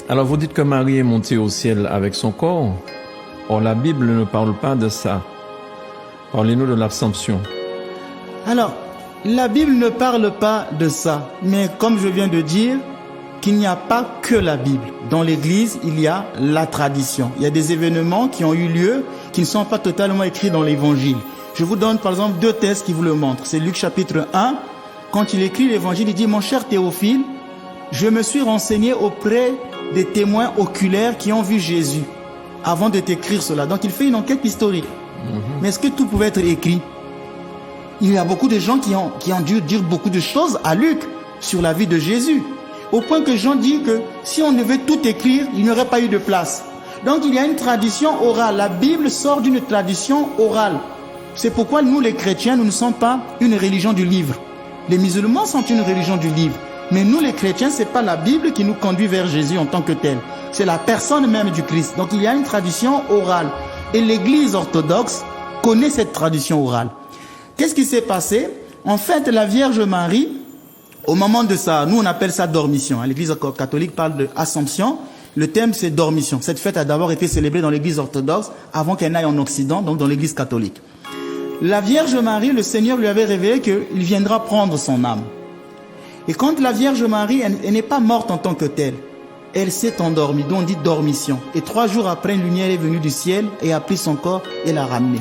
Alors vous dites que Marie est montée au ciel avec son corps. Or la Bible ne parle pas de ça. Parlez-nous de l'Assomption. Alors, la Bible ne parle pas de ça. Mais comme je viens de dire, qu'il n'y a pas que la Bible. Dans l'Église, il y a la tradition. Il y a des événements qui ont eu lieu, qui ne sont pas totalement écrits dans l'Évangile. Je vous donne par exemple 2 textes qui vous le montrent. C'est Luc chapitre 1. Quand il écrit l'Évangile, il dit « Mon cher Théophile, je me suis renseigné auprès des témoins oculaires qui ont vu Jésus avant de t'écrire cela. » Donc il fait une enquête historique. Mais est-ce que tout pouvait être écrit? Il y a beaucoup de gens qui ont dû dire beaucoup de choses à Luc sur la vie de Jésus. Au point que Jean dit que si on devait tout écrire, il n'y aurait pas eu de place. Donc il y a une tradition orale. La Bible sort d'une tradition orale. C'est pourquoi nous les chrétiens, nous ne sommes pas une religion du livre. Les musulmans sont une religion du livre. Mais nous les chrétiens, ce n'est pas la Bible qui nous conduit vers Jésus en tant que tel. C'est la personne même du Christ. Donc il y a une tradition orale. Et l'Église orthodoxe connaît cette tradition orale. Qu'est-ce qui s'est passé? En fait, la Vierge Marie, au moment de ça, nous on appelle ça dormition. L'Église catholique parle de Assomption. Le thème c'est dormition. Cette fête a d'abord été célébrée dans l'Église orthodoxe avant qu'elle n'aille en Occident, donc dans l'Église catholique. La Vierge Marie, le Seigneur lui avait révélé qu'il viendra prendre son âme. Et quand la Vierge Marie, elle n'est pas morte en tant que telle. Elle s'est endormie, donc on dit dormition. Et 3 jours après, une lumière est venue du ciel et a pris son corps et l'a ramené.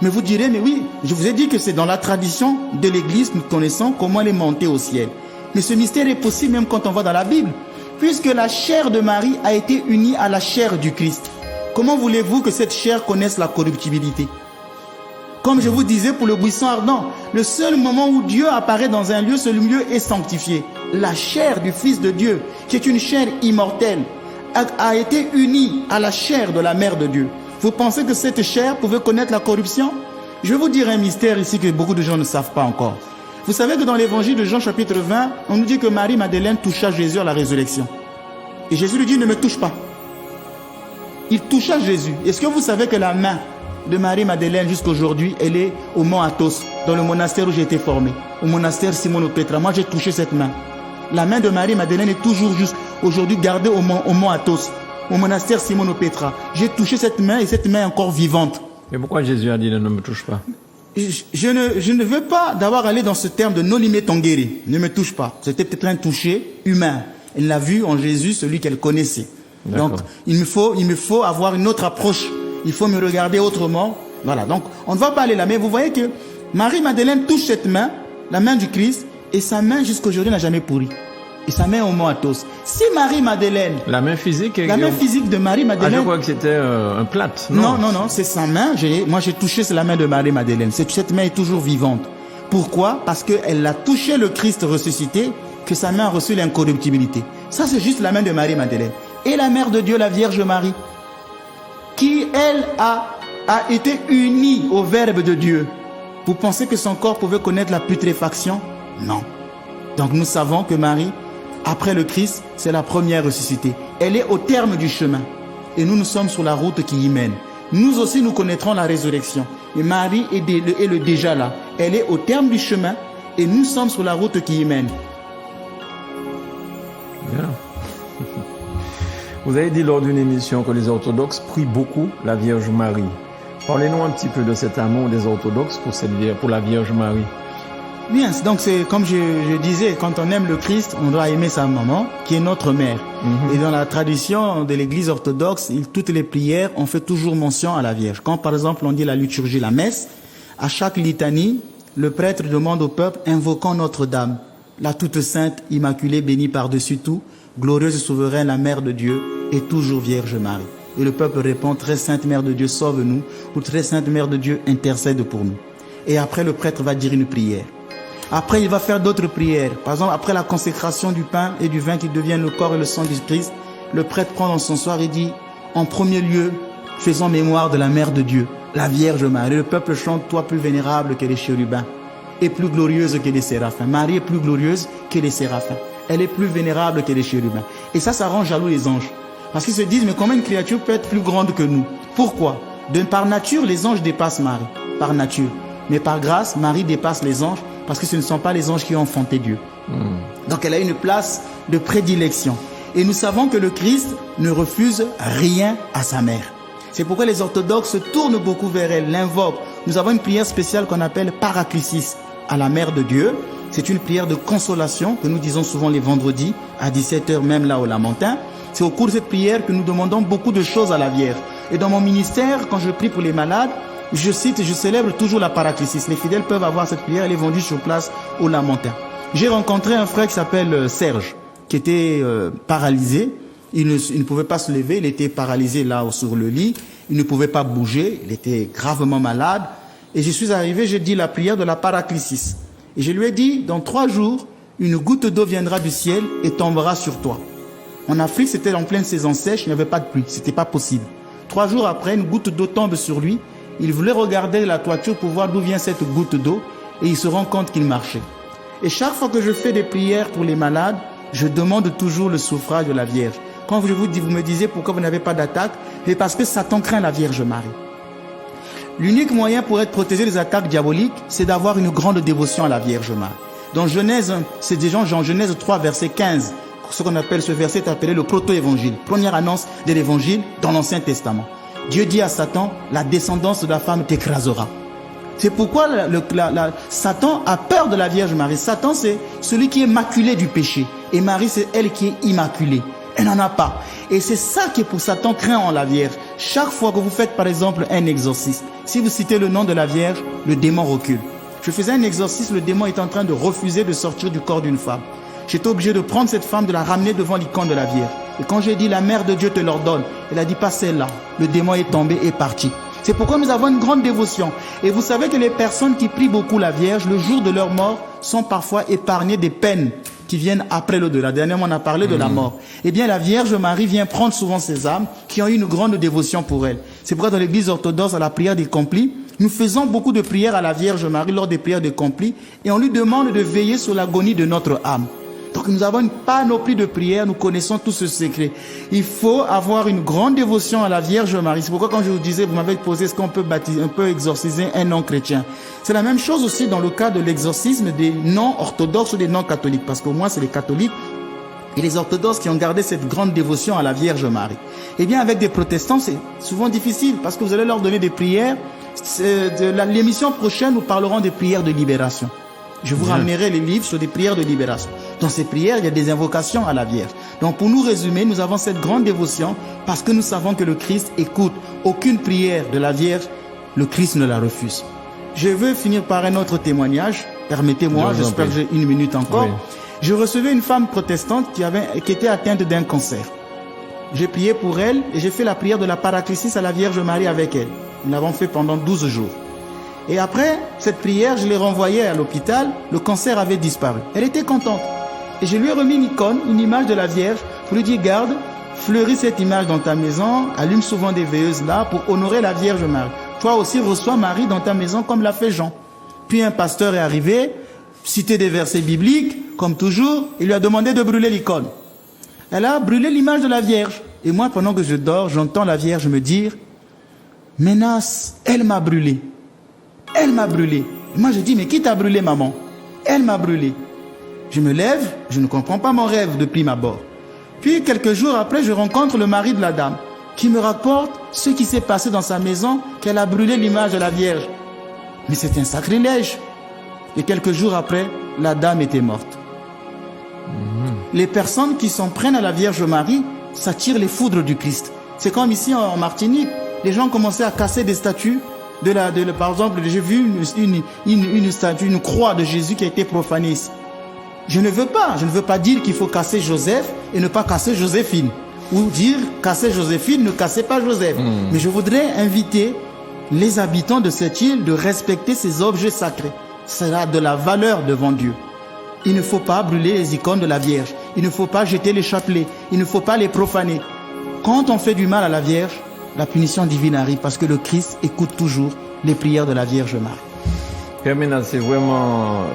Mais vous direz, mais oui, je vous ai dit que c'est dans la tradition de l'Église, nous connaissons comment elle est montée au ciel. Mais ce mystère est possible même quand on va dans la Bible, puisque la chair de Marie a été unie à la chair du Christ. Comment voulez-vous que cette chair connaisse la corruptibilité? Comme je vous disais pour le buisson ardent, le seul moment où Dieu apparaît dans un lieu, ce lieu est sanctifié. La chair du Fils de Dieu, qui est une chair immortelle, a été unie à la chair de la Mère de Dieu. Vous pensez que cette chair pouvait connaître la corruption? Je vais vous dire un mystère ici que beaucoup de gens ne savent pas encore. Vous savez que dans l'évangile de Jean chapitre 20, on nous dit que Marie-Madeleine toucha Jésus à la résurrection. Et Jésus lui dit, ne me touche pas. Il toucha Jésus. Est-ce que vous savez que la main de Marie-Madeleine jusqu'aujourd'hui, elle est au mont Athos, dans le monastère où j'ai été formé, au monastère Simone-Pétra. Moi, j'ai touché cette main. La main de Marie-Madeleine est toujours juste aujourd'hui gardée au mont Athos, au monastère Simone-Pétra. J'ai touché cette main et cette main est encore vivante. Mais pourquoi Jésus a dit ne me touche pas? Je ne veux pas d'abord aller dans ce terme de nolime tongere, ne me touche pas. C'était peut-être un toucher humain. Elle l'a vu en Jésus, celui qu'elle connaissait. Donc, il me faut avoir une autre approche. Il faut me regarder autrement. Voilà, donc on ne va pas aller là. Mais vous voyez que Marie-Madeleine touche cette main, la main du Christ, et sa main jusqu'aujourd'hui n'a jamais pourri. Et sa main au mont Athos. Si Marie-Madeleine... La main physique de Marie-Madeleine... Ah, je crois que c'était un plâtre. Non, c'est sa main. Moi, j'ai touché la main de Marie-Madeleine. Cette main est toujours vivante. Pourquoi? Parce qu'elle a touché le Christ ressuscité, que sa main a reçu l'incorruptibilité. Ça, c'est juste la main de Marie-Madeleine. Et la Mère de Dieu, la Vierge Marie, qui, elle, a été unie au Verbe de Dieu. Vous pensez que son corps pouvait connaître la putréfaction? Non. Donc nous savons que Marie, après le Christ, c'est la première ressuscitée. Elle est au terme du chemin. Et nous sommes sur la route qui y mène. Nous aussi, nous connaîtrons la résurrection. Et Marie est déjà là. Elle est au terme du chemin et nous sommes sur la route qui y mène. Bien. Vous avez dit lors d'une émission que les orthodoxes prient beaucoup la Vierge Marie. Parlez-nous un petit peu de cet amour des orthodoxes pour la Vierge Marie. Bien, donc c'est comme je disais, quand on aime le Christ, on doit aimer sa maman, qui est notre mère. Et dans la tradition de l'Église orthodoxe, toutes les prières, on fait toujours mention à la Vierge. Quand par exemple on dit la liturgie, la messe, à chaque litanie, le prêtre demande au peuple, invoquant Notre-Dame, la toute sainte, immaculée, bénie par-dessus tout, glorieuse et souveraine, la Mère de Dieu, et toujours Vierge Marie. Et le peuple répond, très sainte Mère de Dieu, sauve-nous, ou très sainte Mère de Dieu, intercède pour nous. Et après, le prêtre va dire une prière. Après, il va faire d'autres prières. Par exemple, après la consécration du pain et du vin qui deviennent le corps et le sang du Christ, le prêtre prend dans son soir et dit, en premier lieu, faisons mémoire de la Mère de Dieu, la Vierge Marie. Le peuple chante, toi plus vénérable que les chérubins et plus glorieuse que les séraphins. Marie est plus glorieuse que les séraphins. Elle est plus vénérable que les chérubins. Et ça rend jaloux les anges. Parce qu'ils se disent, mais comment une créature peut être plus grande que nous? Pourquoi? Par nature, les anges dépassent Marie. Par nature. Mais par grâce, Marie dépasse les anges parce que ce ne sont pas les anges qui ont enfanté Dieu. Donc elle a une place de prédilection. Et nous savons que le Christ ne refuse rien à sa mère. C'est pourquoi les orthodoxes se tournent beaucoup vers elle, l'invoquent. Nous avons une prière spéciale qu'on appelle Paraclésis à la Mère de Dieu. C'est une prière de consolation que nous disons souvent les vendredis à 17h, même là au Lamentin. C'est au cours de cette prière que nous demandons beaucoup de choses à la Vierge. Et dans mon ministère, quand je prie pour les malades, je cite et je célèbre toujours la Paraclésis. Les fidèles peuvent avoir cette prière, elle est vendue sur place au Lamentin. J'ai rencontré un frère qui s'appelle Serge, qui était paralysé. Il ne pouvait pas se lever, il était paralysé là sur le lit. Il ne pouvait pas bouger, il était gravement malade. Et je suis arrivé, j'ai dit la prière de la Paraclésis. Et je lui ai dit, dans 3 jours, une goutte d'eau viendra du ciel et tombera sur toi. En Afrique, c'était en pleine saison sèche, il n'y avait pas de pluie, c'était pas possible. 3 jours après, une goutte d'eau tombe sur lui. Il voulait regarder la toiture pour voir d'où vient cette goutte d'eau et il se rend compte qu'il marchait. Et chaque fois que je fais des prières pour les malades, je demande toujours le suffrage de la Vierge. Quand je vous me disiez pourquoi vous n'avez pas d'attaque, c'est parce que Satan craint la Vierge Marie. L'unique moyen pour être protégé des attaques diaboliques, c'est d'avoir une grande dévotion à la Vierge Marie. Dans Genèse, c'est déjà en Genèse 3, verset 15, ce qu'on appelle, ce verset est appelé le proto-évangile, première annonce de l'évangile dans l'Ancien Testament. Dieu dit à Satan, la descendance de la femme t'écrasera. C'est pourquoi Satan a peur de la Vierge Marie. Satan, c'est celui qui est maculé du péché. Et Marie, c'est elle qui est immaculée. Elle n'en a pas. Et c'est ça qui est pour Satan craint en la Vierge. Chaque fois que vous faites par exemple un exorcisme, si vous citez le nom de la Vierge, le démon recule. Je faisais un exorcisme, le démon est en train de refuser de sortir du corps d'une femme. J'étais obligé de prendre cette femme, de la ramener devant l'icône de la Vierge. Et quand j'ai dit la mère de Dieu te l'ordonne, elle a dit pas celle-là. Le démon est tombé et parti. C'est pourquoi nous avons une grande dévotion. Et vous savez que les personnes qui prient beaucoup la Vierge, le jour de leur mort, sont parfois épargnées des peines qui viennent après l'au-delà. Dernièrement, on a parlé de la mort. Eh bien, la Vierge Marie vient prendre souvent ces âmes qui ont eu une grande dévotion pour elle. C'est pourquoi dans l'église orthodoxe, à la prière des complis, nous faisons beaucoup de prières à la Vierge Marie lors des prières des complis et on lui demande de veiller sur l'agonie de notre âme. Donc nous avons une panoplie de prières, nous connaissons tout ce secret. Il faut avoir une grande dévotion à la Vierge Marie. C'est pourquoi quand je vous disais, vous m'avez posé, est-ce qu'on peut baptiser, on peut exorciser un non-chrétien? C'est la même chose aussi dans le cas de l'exorcisme des non-orthodoxes ou des non-catholiques, parce qu'au moins c'est les catholiques et les orthodoxes qui ont gardé cette grande dévotion à la Vierge Marie. Eh bien avec des protestants, c'est souvent difficile, parce que vous allez leur donner des prières. L'émission prochaine, nous parlerons des prières de libération. Je vous ramènerai les livres sur des prières de libération. Dans ces prières, il y a des invocations à la Vierge. Donc pour nous résumer, nous avons cette grande dévotion parce que nous savons que le Christ écoute aucune prière de la Vierge, le Christ ne la refuse. Je veux finir par un autre témoignage. Permettez-moi, j'espère que j'ai 1 minute encore. Oui. Je recevais une femme protestante qui était atteinte d'un cancer. J'ai prié pour elle et j'ai fait la prière de la Paraclésis à la Vierge Marie avec elle. Nous l'avons fait pendant 12 jours. Et après cette prière, je l'ai renvoyée à l'hôpital. Le cancer avait disparu. Elle était contente. Et je lui ai remis une icône, une image de la Vierge, pour lui dire, garde, fleuris cette image dans ta maison, allume souvent des veilleuses là pour honorer la Vierge Marie. Toi aussi, reçois Marie dans ta maison comme l'a fait Jean. Puis un pasteur est arrivé, cité des versets bibliques, comme toujours, il lui a demandé de brûler l'icône. Elle a brûlé l'image de la Vierge. Et moi, pendant que je dors, j'entends la Vierge me dire, Ménas, elle m'a brûlé. Elle m'a brûlé. Et moi, je dis, mais qui t'a brûlé, maman? Elle m'a brûlé. Je me lève, je ne comprends pas mon rêve de prime abord. Puis, quelques jours après, je rencontre le mari de la dame, qui me rapporte ce qui s'est passé dans sa maison, qu'elle a brûlé l'image de la Vierge. Mais c'est un sacrilège. Et quelques jours après, la dame était morte. Les personnes qui s'en prennent à la Vierge Marie s'attirent les foudres du Christ. C'est comme ici en Martinique, les gens commençaient à casser des statues. Par exemple, j'ai vu une statue, une croix de Jésus qui a été profanée ici. Je ne veux pas dire qu'il faut casser Joseph et ne pas casser Joséphine. Ou dire casser Joséphine, ne cassez pas Joseph. Mais je voudrais inviter les habitants de cette île de respecter ces objets sacrés. Ça a de la valeur devant Dieu. Il ne faut pas brûler les icônes de la Vierge. Il ne faut pas jeter les chapelets. Il ne faut pas les profaner. Quand on fait du mal à la Vierge, la punition divine arrive parce que le Christ écoute toujours les prières de la Vierge Marie. Père Ménard, c'est vraiment...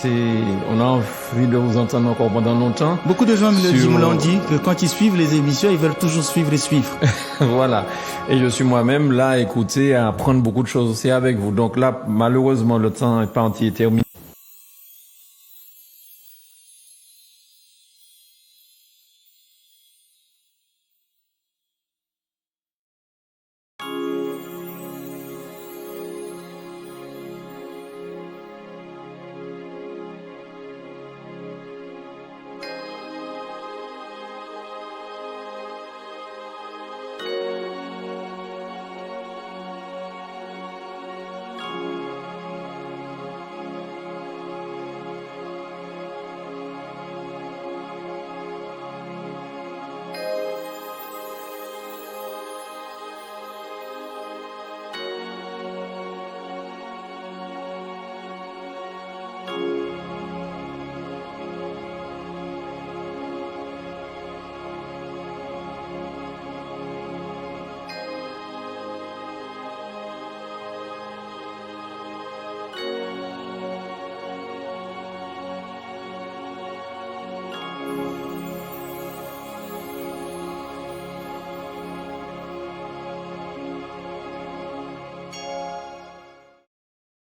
on a envie de vous entendre encore pendant longtemps. Beaucoup de gens me l'ont dit, que quand ils suivent les émissions, ils veulent toujours suivre et suivre. Voilà. Et je suis moi-même là à écouter, à apprendre beaucoup de choses aussi avec vous. Donc là, malheureusement, le temps est pas entier terminé.